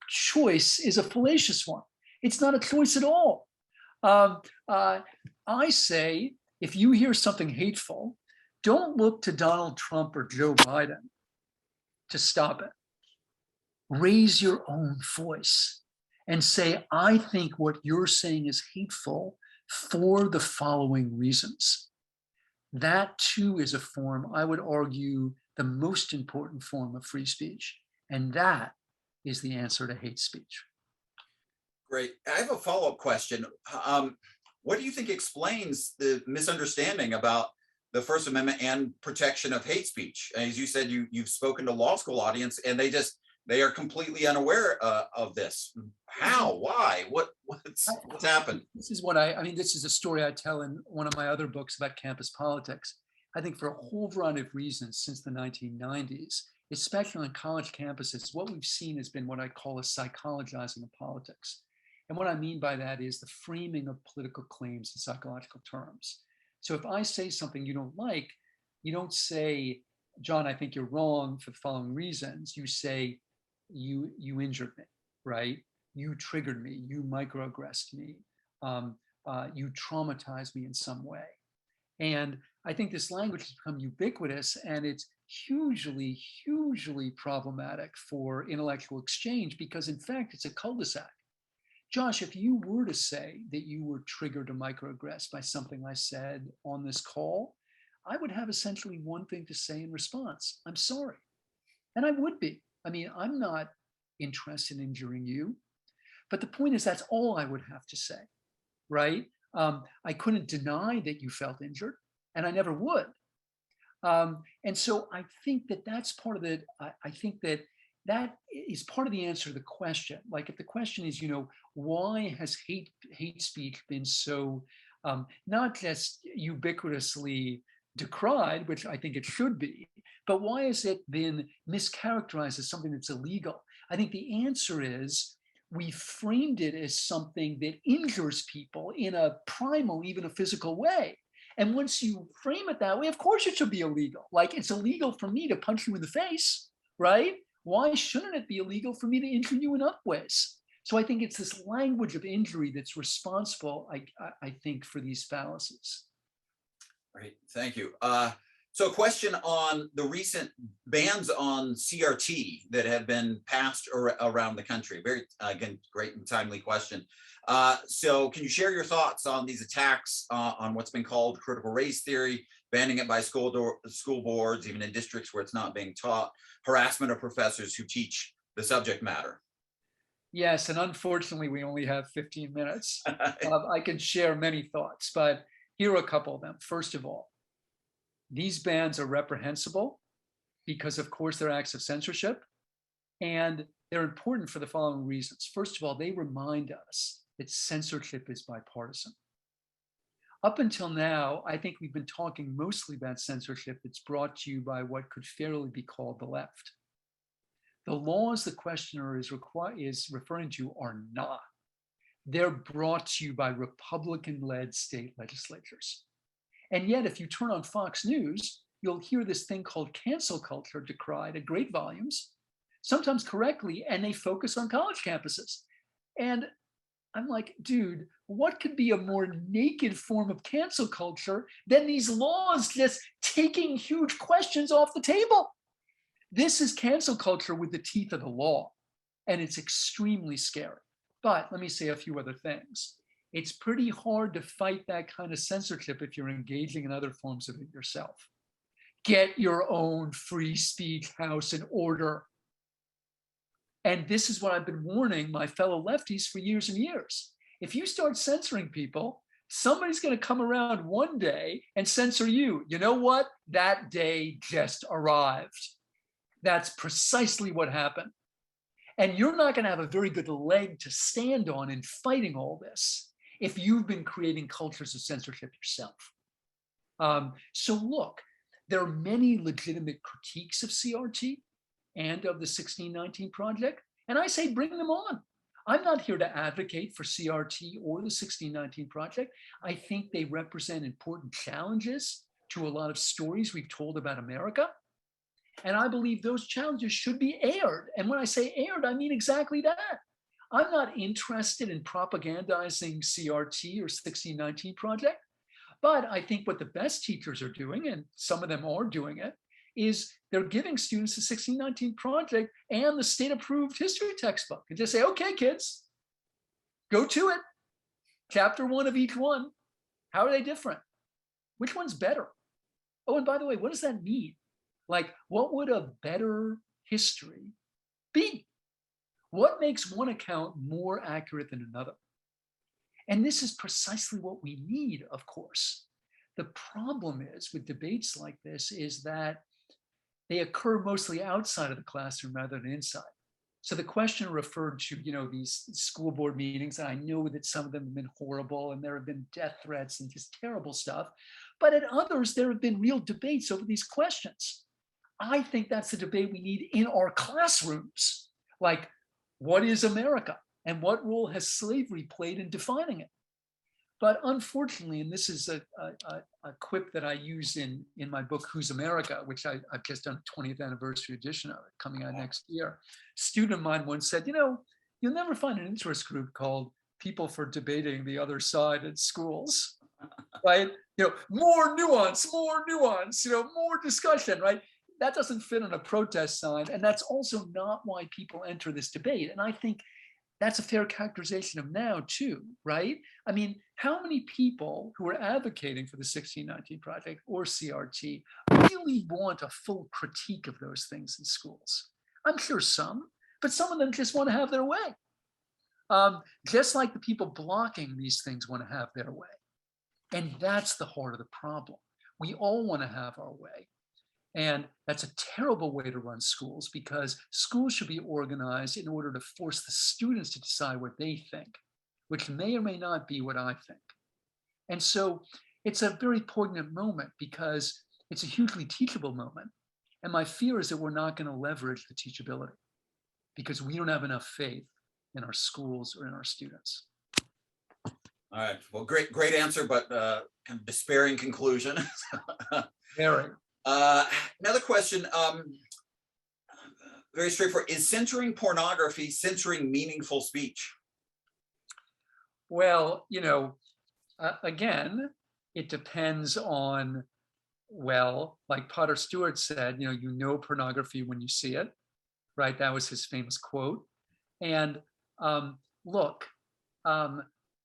choice is a fallacious one. It's not a choice at all. I say, if you hear something hateful, don't look to Donald Trump or Joe Biden to stop it. Raise your own voice and say, I think what you're saying is hateful for the following reasons. That too is a form, I would argue, the most important form of free speech. And that is the answer to hate speech. Great. I have a follow-up question. What do you think explains the misunderstanding about the First Amendment and protection of hate speech? As you said, you've spoken to law school audience, and they are completely unaware of this. How? Why? What's happened? This is this is a story I tell in one of my other books about campus politics. I think for a whole variety of reasons since the 1990s, especially on college campuses, what we've seen has been what I call a psychologizing of politics. And what I mean by that is the framing of political claims in psychological terms. So if I say something you don't like, you don't say, John, I think you're wrong for the following reasons. You say, you injured me, right? You triggered me, you microaggressed me, you traumatized me in some way. And I think this language has become ubiquitous, and it's hugely, hugely problematic for intellectual exchange because, in fact, it's a cul-de-sac. Josh, if you were to say that you were triggered or microaggressed by something I said on this call, I would have essentially one thing to say in response: I'm sorry. And I would be. I mean, I'm not interested in injuring you. But the point is, that's all I would have to say, right? I couldn't deny that you felt injured, and I never would. And so I think that that's part of it. I think that that is part of the answer to the question. Like, if the question is, why has hate speech been so not just ubiquitously decried, which I think it should be, but why has it been mischaracterized as something that's illegal? I think the answer is we framed it as something that injures people in a primal, even a physical way. And once you frame it that way, of course it should be illegal. Like, it's illegal for me to punch you in the face, right? Why shouldn't it be illegal for me to injure you in other ways? So I think it's this language of injury that's responsible, I think, for these fallacies. Great, thank you. So a question on the recent bans on CRT that have been passed around the country. Very, again, great and timely question. So can you share your thoughts on these attacks on what's been called critical race theory, banning it by school boards, even in districts where it's not being taught, harassment of professors who teach the subject matter? Yes, and unfortunately, we only have 15 minutes. I can share many thoughts, but here are a couple of them. First of all, these bans are reprehensible because, of course, they're acts of censorship, and they're important for the following reasons. First of all, they remind us that censorship is bipartisan. Up until now, I think we've been talking mostly about censorship that's brought to you by what could fairly be called the left. The laws the questioner is referring to are not. They're brought to you by Republican-led state legislatures. And yet, if you turn on Fox News, you'll hear this thing called cancel culture decried at great volumes, sometimes correctly, and they focus on college campuses. And I'm like, dude, what could be a more naked form of cancel culture than these laws just taking huge questions off the table? This is cancel culture with the teeth of the law, and it's extremely scary. But let me say a few other things. It's pretty hard to fight that kind of censorship if you're engaging in other forms of it yourself. Get your own free speech house in order. And this is what I've been warning my fellow lefties for years and years. If you start censoring people, somebody's going to come around one day and censor you. You know what? That day just arrived. That's precisely what happened. And you're not going to have a very good leg to stand on in fighting all this if you've been creating cultures of censorship yourself. So look, there are many legitimate critiques of CRT and of the 1619 Project, and I say bring them on. I'm not here to advocate for CRT or the 1619 Project. I think they represent important challenges to a lot of stories we've told about America. And I believe those challenges should be aired. And when I say aired, I mean exactly that. I'm not interested in propagandizing CRT or 1619 Project, but I think what the best teachers are doing, and some of them are doing it, is they're giving students the 1619 Project and the state-approved history textbook and just say, okay, kids, go to it. Chapter 1 of each one. How are they different? Which one's better? Oh, and by the way, what does that mean? Like, what would a better history be? What makes one account more accurate than another? And this is precisely what we need, of course. The problem is with debates like this is that they occur mostly outside of the classroom rather than inside. So the questioner referred to, these school board meetings, and I know that some of them have been horrible and there have been death threats and just terrible stuff. But at others, there have been real debates over these questions. I think that's the debate we need in our classrooms. Like, what is America? And what role has slavery played in defining it? But unfortunately, and this is a quip that I use in my book, Who's America, which I've just done a 20th anniversary edition of it coming out next year. A student of mine once said, you'll never find an interest group called People for Debating the Other Side at Schools, right? More nuance, more discussion, right? That doesn't fit on a protest sign. And that's also not why people enter this debate. And I think that's a fair characterization of now too, right? I mean, how many people who are advocating for the 1619 Project or CRT really want a full critique of those things in schools? I'm sure some, but some of them just want to have their way. Just like the people blocking these things want to have their way. And that's the heart of the problem. We all want to have our way. And that's a terrible way to run schools, because schools should be organized in order to force the students to decide what they think, which may or may not be what I think. And so it's a very poignant moment because it's a hugely teachable moment. And my fear is that we're not going to leverage the teachability because we don't have enough faith in our schools or in our students. All right. Well, great answer, but kind of despairing conclusion. Very. Another question, very straightforward. Is censoring pornography censoring meaningful speech? Well, again, it depends on, like Potter Stewart said, pornography when you see it, right? That was his famous quote. And look,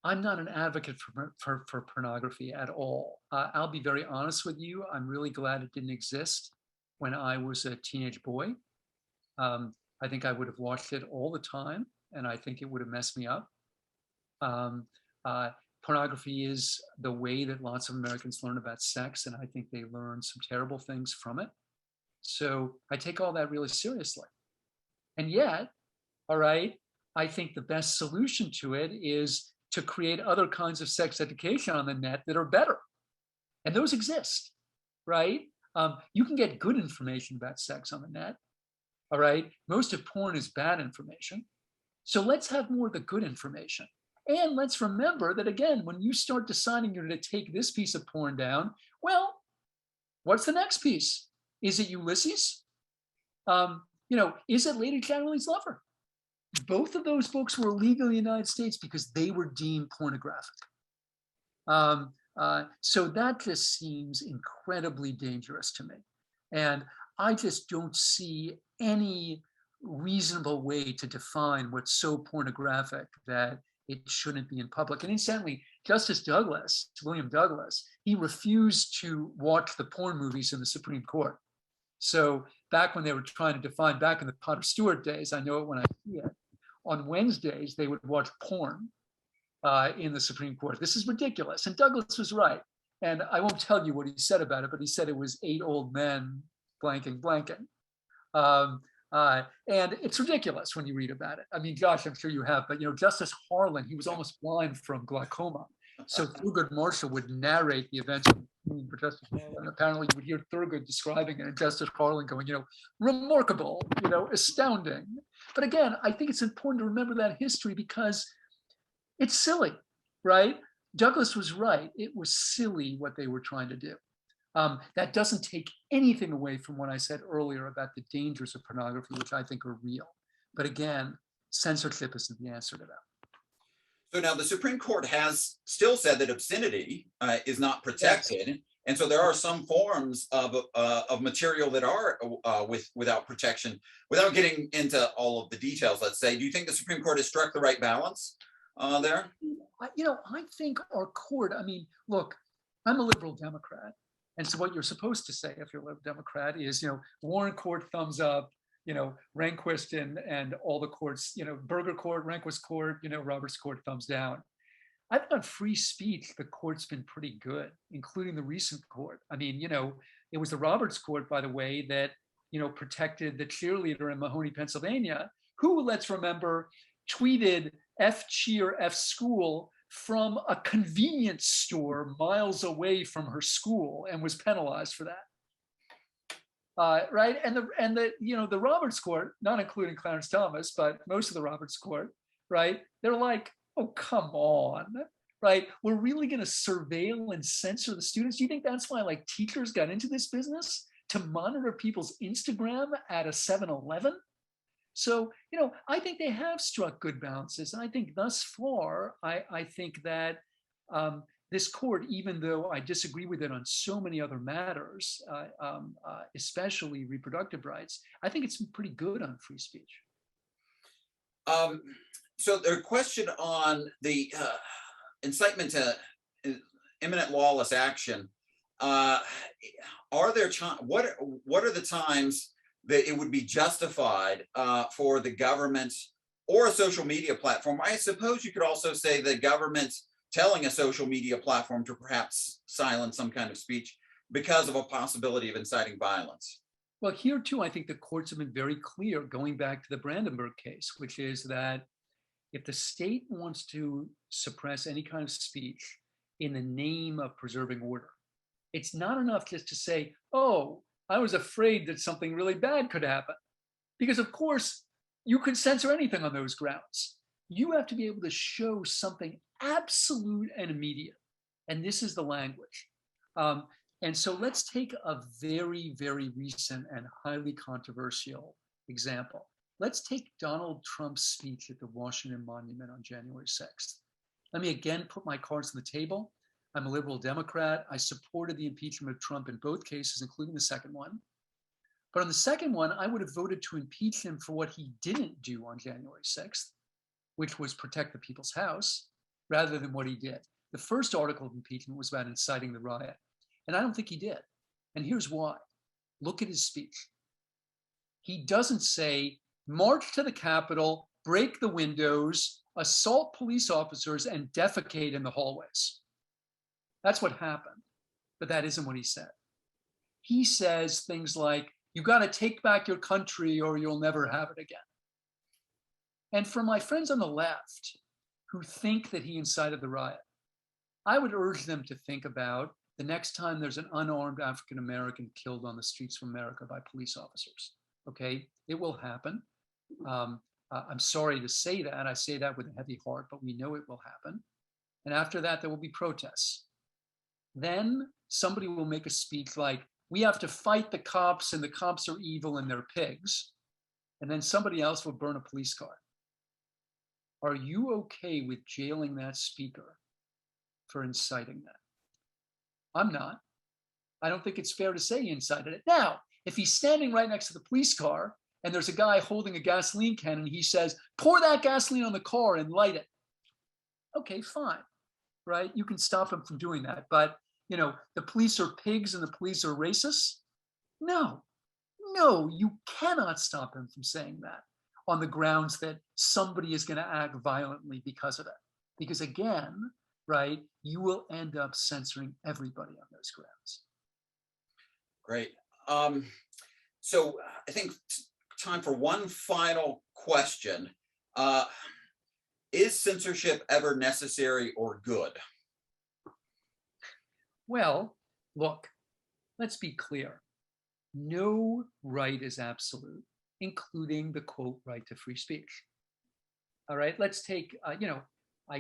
I'm not an advocate for pornography at all. I'll be very honest with you. I'm really glad it didn't exist when I was a teenage boy. I think I would have watched it all the time, and I think it would have messed me up. Pornography is the way that lots of Americans learn about sex, and I think they learn some terrible things from it. So I take all that really seriously. And yet, all right, I think the best solution to it is to create other kinds of sex education on the net that are better. And those exist, right? You can get good information about sex on the net, all right? Most of porn is bad information. So let's have more of the good information. And let's remember that, again, when you start deciding you're going to take this piece of porn down, well, what's the next piece? Is it Ulysses? Is it Lady Chatterley's Lover? Both of those books were illegal in the United States because they were deemed pornographic. So that just seems incredibly dangerous to me. And I just don't see any reasonable way to define what's so pornographic that it shouldn't be in public. And incidentally, Justice Douglas, William Douglas, he refused to watch the porn movies in the Supreme Court. So back when they were trying to define, back in the Potter Stewart days, I know it when I see it, on Wednesdays, they would watch porn in the Supreme Court. This is ridiculous. And Douglas was right. And I won't tell you what he said about it, but he said it was 8 old men blanking. And it's ridiculous when you read about it. I mean, gosh, I'm sure you have, but Justice Harlan, he was almost blind from glaucoma. So Thurgood Marshall would narrate the events for Justice Harlan. Apparently you would hear Thurgood describing it and Justice Harlan going, remarkable, astounding. But again, I think it's important to remember that history because it's silly, right? Douglas was right. It was silly what they were trying to do. That doesn't take anything away from what I said earlier about the dangers of pornography, which I think are real. But again, censorship isn't the answer to that. So now the Supreme Court has still said that obscenity is not protected. Yes. And so there are some forms of material that are without protection. Without getting into all of the details, let's say, do you think the Supreme Court has struck the right balance there? I think our court, look, I'm a liberal Democrat. And so what you're supposed to say if you're a liberal Democrat is, Warren Court thumbs up, Rehnquist and all the courts, Berger Court, Rehnquist Court, Roberts Court, thumbs down. I thought free speech, the court's been pretty good, including the recent court. I mean, it was the Roberts Court, by the way, that, protected the cheerleader in Mahoney, Pennsylvania, who, let's remember, tweeted F cheer, F school from a convenience store miles away from her school and was penalized for that. Right. And the Roberts Court, not including Clarence Thomas, but most of the Roberts Court, right? They're like, oh, come on, right? We're really going to surveil and censor the students. Do you think that's why like teachers got into this business, to monitor people's Instagram at a 7-Eleven? So, I think they have struck good balances. And I think thus far, I think that this court, even though I disagree with it on so many other matters, especially reproductive rights, I think it's been pretty good on free speech. So the question on the incitement to imminent lawless action, what are the times that it would be justified for the government or a social media platform? I suppose you could also say the government telling a social media platform to perhaps silence some kind of speech because of a possibility of inciting violence. Well, here too, I think the courts have been very clear, going back to the Brandenburg case, which is that if the state wants to suppress any kind of speech in the name of preserving order, it's not enough just to say, oh, I was afraid that something really bad could happen. Because of course, you can censor anything on those grounds. You have to be able to show something absolute and immediate. And this is the language. And so let's take a very, very recent and highly controversial example. Let's take Donald Trump's speech at the Washington Monument on January 6th. Let me again put my cards on the table. I'm a liberal Democrat. I supported the impeachment of Trump in both cases, including the second one. But on the second one, I would have voted to impeach him for what he didn't do on January 6th, which was protect the people's house, rather than what he did. The first article of impeachment was about inciting the riot. And I don't think he did. And here's why. Look at his speech. He doesn't say, march to the Capitol, break the windows, assault police officers, and defecate in the hallways. That's what happened. But that isn't what he said. He says things like, you got to take back your country or you'll never have it again. And for my friends on the left who think that he incited the riot, I would urge them to think about the next time there's an unarmed African-American killed on the streets of America by police officers. Okay, it will happen. I'm sorry to say that. I say that with a heavy heart, but we know it will happen. And after that, there will be protests. Then somebody will make a speech like, we have to fight the cops and the cops are evil and they're pigs. And then somebody else will burn a police car. Are you okay with jailing that speaker for inciting that? I'm not. I don't think it's fair to say he incited it. Now, if he's standing right next to the police car and there's a guy holding a gasoline can and he says, pour that gasoline on the car and light it. Okay, fine, right? You can stop him from doing that. But, the police are pigs and the police are racists? No, you cannot stop him from saying that on the grounds that somebody is going to act violently because of it. Because again, right, you will end up censoring everybody on those grounds. Great. So I think time for one final question. Is censorship ever necessary or good? Well, look, let's be clear. No right is absolute, including the quote, right to free speech. All right, let's take, I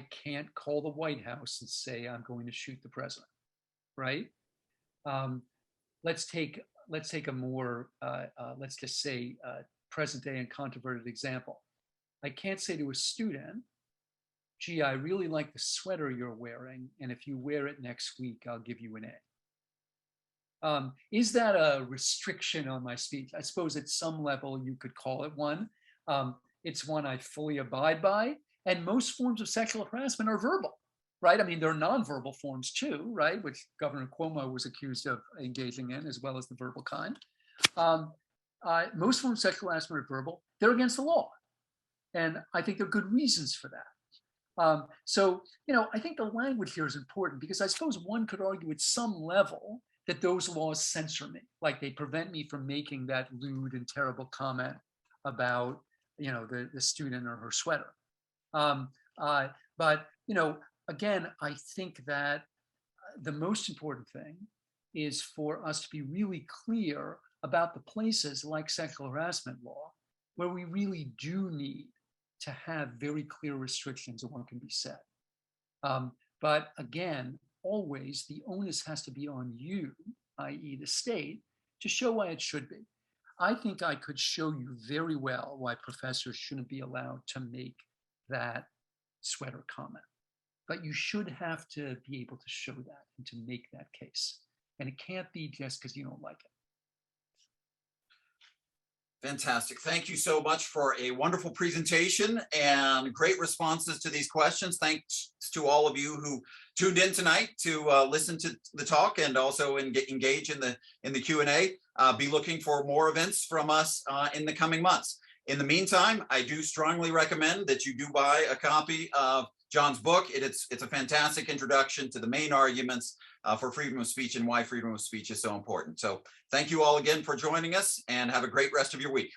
can't call the White House and say I'm going to shoot the president, right? Let's take a more, let's just say, present day and controverted example. I can't say to a student, gee, I really like the sweater you're wearing, and if you wear it next week, I'll give you an A. Is that a restriction on my speech? I suppose at some level you could call it one. It's one I fully abide by. And most forms of sexual harassment are verbal, right? I mean, there are nonverbal forms too, right? Which Governor Cuomo was accused of engaging in, as well as the verbal kind. most forms of sexual harassment are verbal. They're against the law. And I think there are good reasons for that. So, I think the language here is important because I suppose one could argue at some level that those laws censor me, like they prevent me from making that lewd and terrible comment about, the student or her sweater. But, again, I think that the most important thing is for us to be really clear about the places like sexual harassment law where we really do need to have very clear restrictions on what can be said. But again, always the onus has to be on you, i.e. the state, to show why it should be. I think I could show you very well why professors shouldn't be allowed to make that sweater comment. But you should have to be able to show that and to make that case. And it can't be just because you don't like it. Fantastic. Thank you so much for a wonderful presentation and great responses to these questions. Thanks to all of you who tuned in tonight to listen to the talk and also engage in the Q&A. Be looking for more events from us in the coming months. In the meantime, I do strongly recommend that you do buy a copy of John's book. It's a fantastic introduction to the main arguments for freedom of speech and why freedom of speech is so important. So thank you all again for joining us and have a great rest of your week.